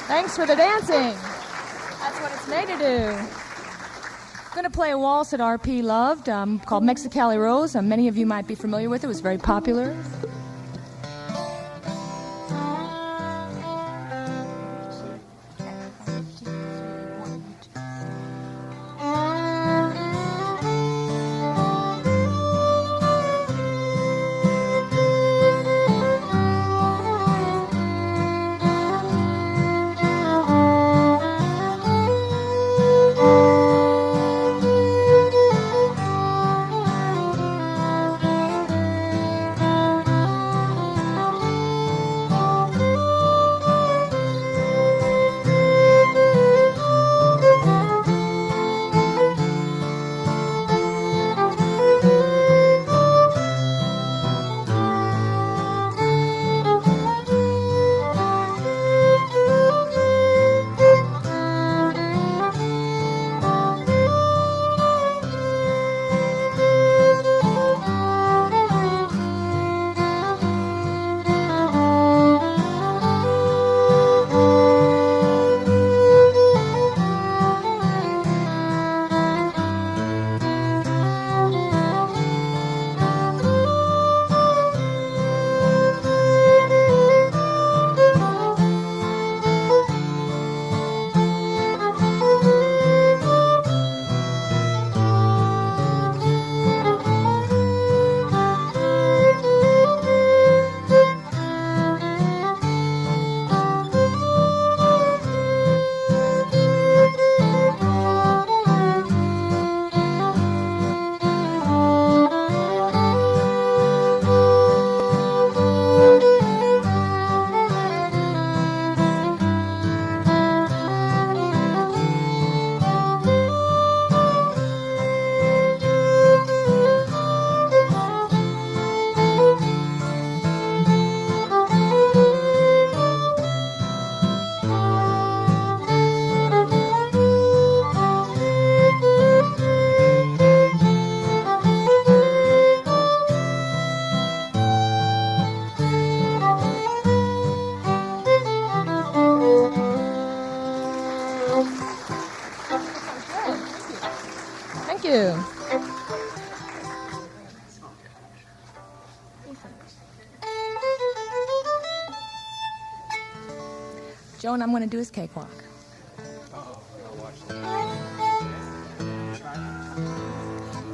Thanks for the dancing. That's what it's made to do. I'm going to play a waltz that RP loved called Mexicali Rose. Many of you might be familiar with it. It was very popular. you. Joan, I'm going to do his cakewalk.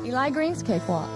Eli Green's cakewalk.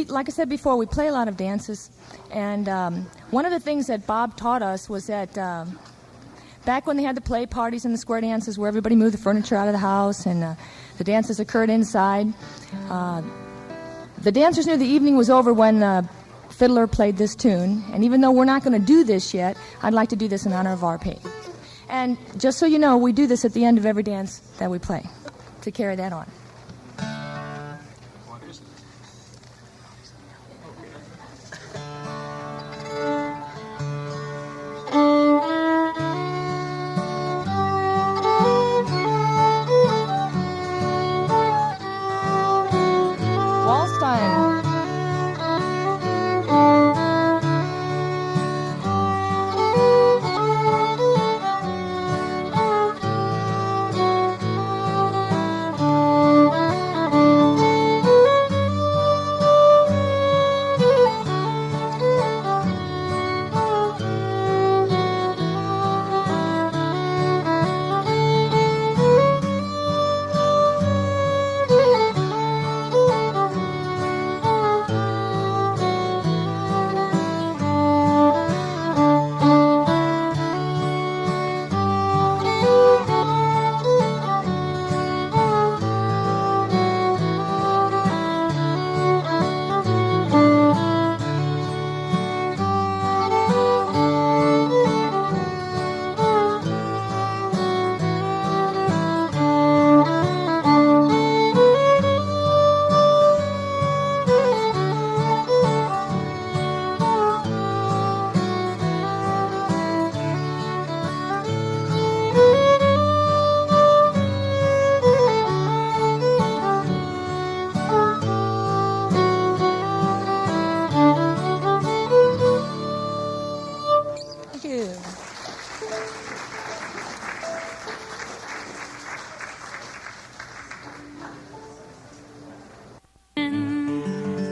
like I said before, we play a lot of dances. And one of the things that Bob taught us was that back when they had the play parties and the square dances where everybody moved the furniture out of the house and the dances occurred inside, the dancers knew the evening was over when the fiddler played this tune. And even though we're not going to do this yet, I'd like to do this in honor of R.P. And just so you know, we do this at the end of every dance that we play to carry that on. Waltz time.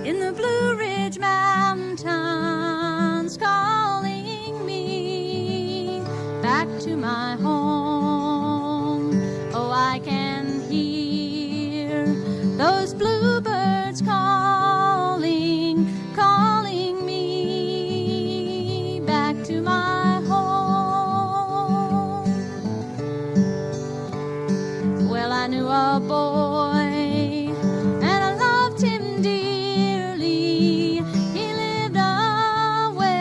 In the Blue Ridge Mountains, calling me back to my home. Oh, I can hear those bluebirds calling, calling me back to my home. Well, I knew a boy, and I loved him dearly. He lived away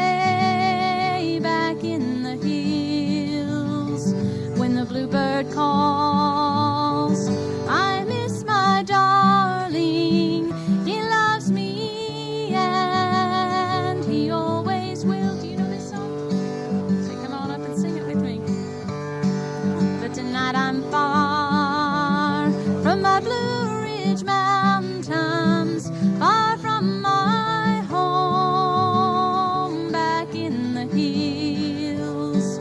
back in the hills. When the bluebird calls, I miss my darling. He loves me and he always will. Do you know this song? So come on up and sing it with me. But tonight I'm far from my Blue Ridge Mountains, far from my home back in the hills.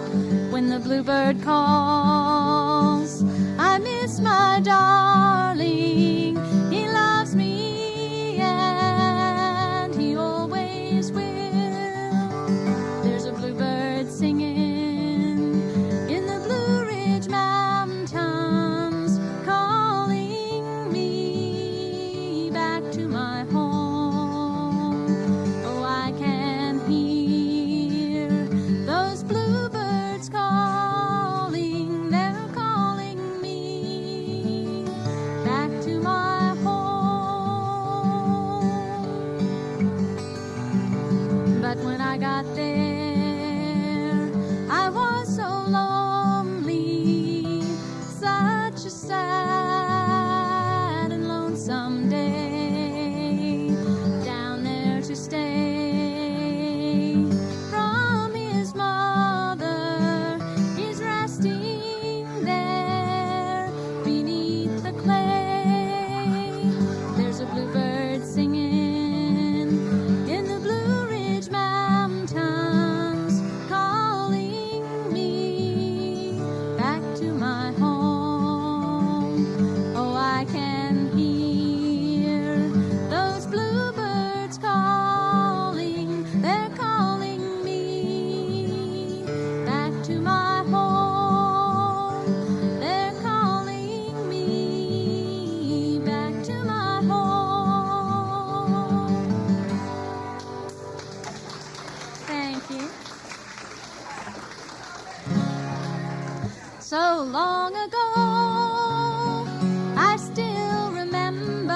When the bluebird calls, I miss my darling. He loves me and he always will. There's a bluebird singing in the Blue Ridge Mountains, calling me back to my home. Oh, I can hear those bluebirds calling. They're calling me back to my home. But when I got there, I was so lonely, such a sad and lonesome day, down there to stay from his mother. He's resting there beneath the clay. There's a bluebird singing in the Blue Ridge Mountains, you. So long ago, I still remember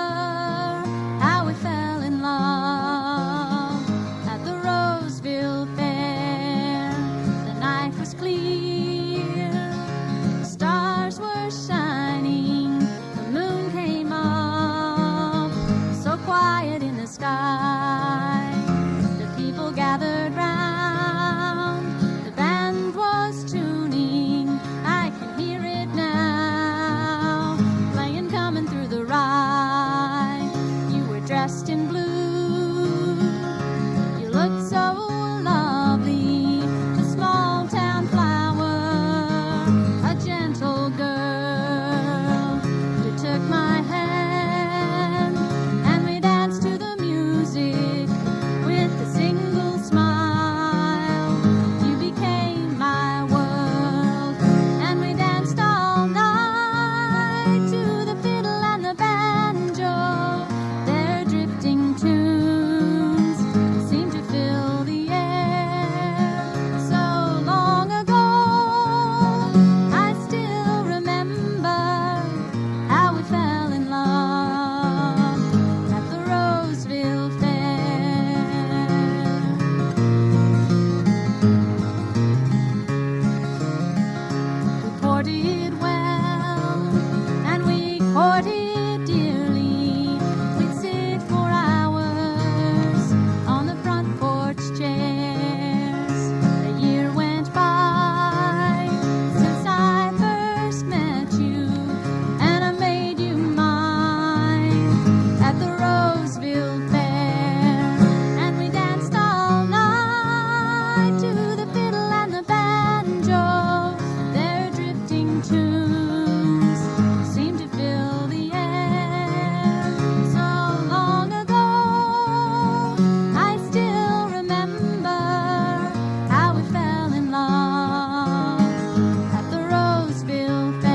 how we fell in love at the Roseville Fair. The night was clear, the stars were shining, the moon came up, so quiet in the sky. The people gathered round, the band was tuning, I can hear it now, playing Coming Through the Rye. You were dressed in blue, you looked so lovely, a small town flower, a gentle girl. You took my hand and we danced to the music with a single smile. You became my world and we danced all night to the fiddle and the banjo. Their drifting tunes seemed to fill the air. So long ago, I still remember how we fell in love at the Roseville Fair. We courted well and we courted dearly. We'd sit for hours on the front porch chairs. A year went by since I first met you, and I made you mine at the Roseville Fair. And we danced all night to the fiddle and the banjo. Their drifting tunes seemed to fill the air. So long ago, I still remember how we fell in love at the Roseville Fair.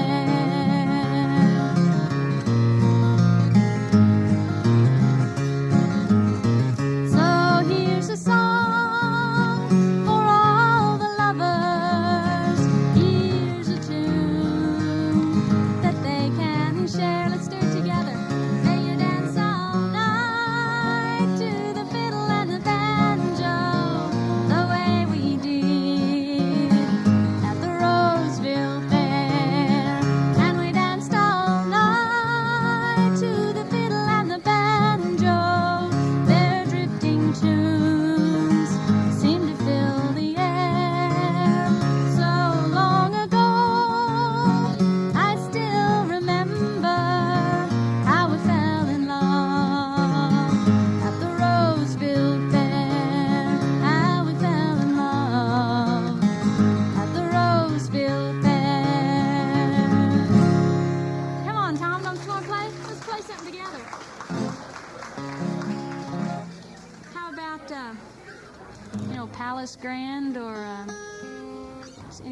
So here's a song for all the lovers. Here's a tune that they can share. Let's do it together. May you dance all night to the fiddle and the banjo, the way we did at the Roseville Fair. And we danced all night to the fiddle and the banjo. Their drifting tunes seemed to fill the air. So long ago, I still remember how we fell in love at the Roseville Fair. How we fell in love at the Roseville Fair. Come on, Tom, don't you want to play? Let's play something together. How about, Palace Grand or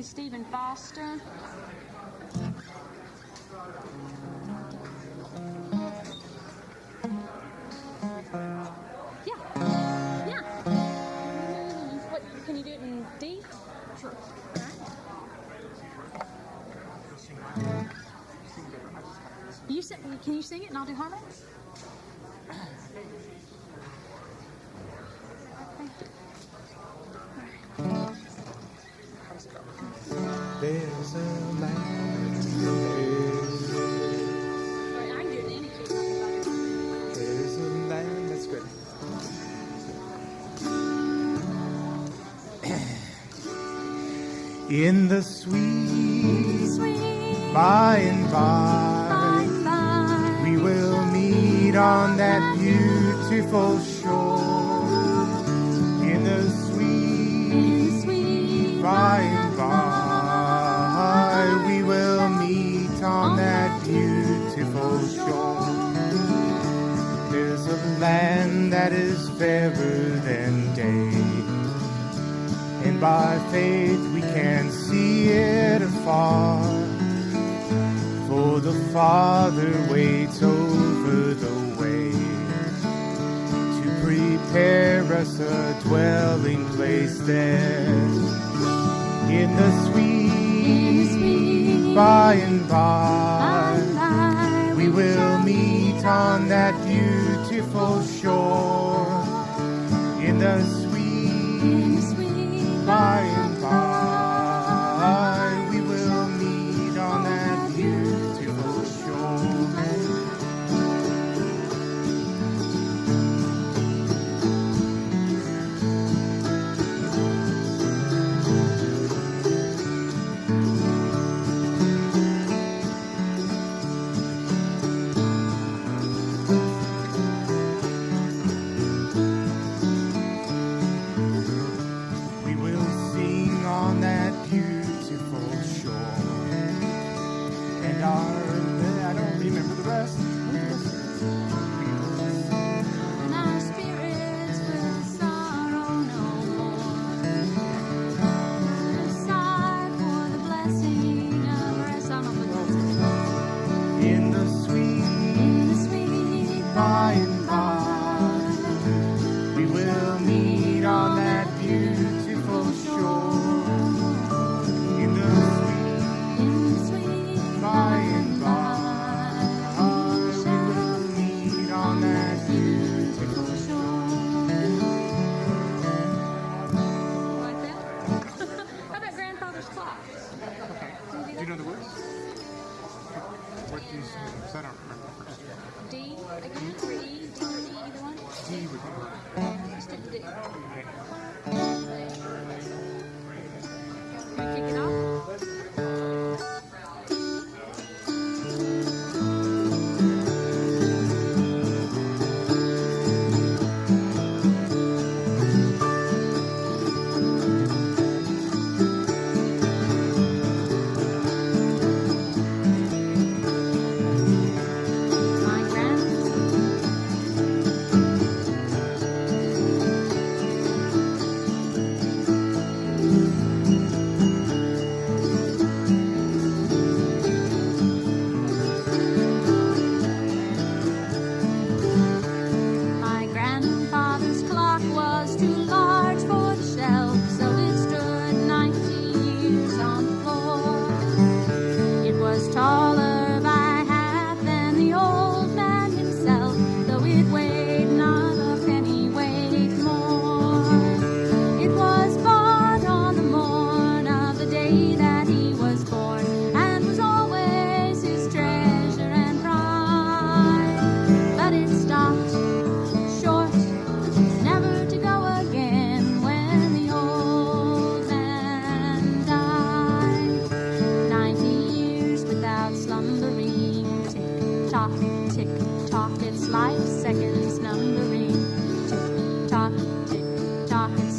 Stephen Foster? Yeah. Yeah. What, can you do it in D? Sure. All right. Can you sing it and I'll do harmony? There's a land. I can do it in any key. There's a land. That's good. In the sweet by and by, we will meet on that beautiful shore. In the sweet by and by, we will meet on that beautiful shore. There's a land that is fairer than day, and by faith we can see it afar. For the Father waits over the way to prepare prepare us a dwelling place there. In the sweet by and by, we will meet on that beautiful shore. In the sweet by and by, we will meet on that beautiful shore.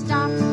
Stop.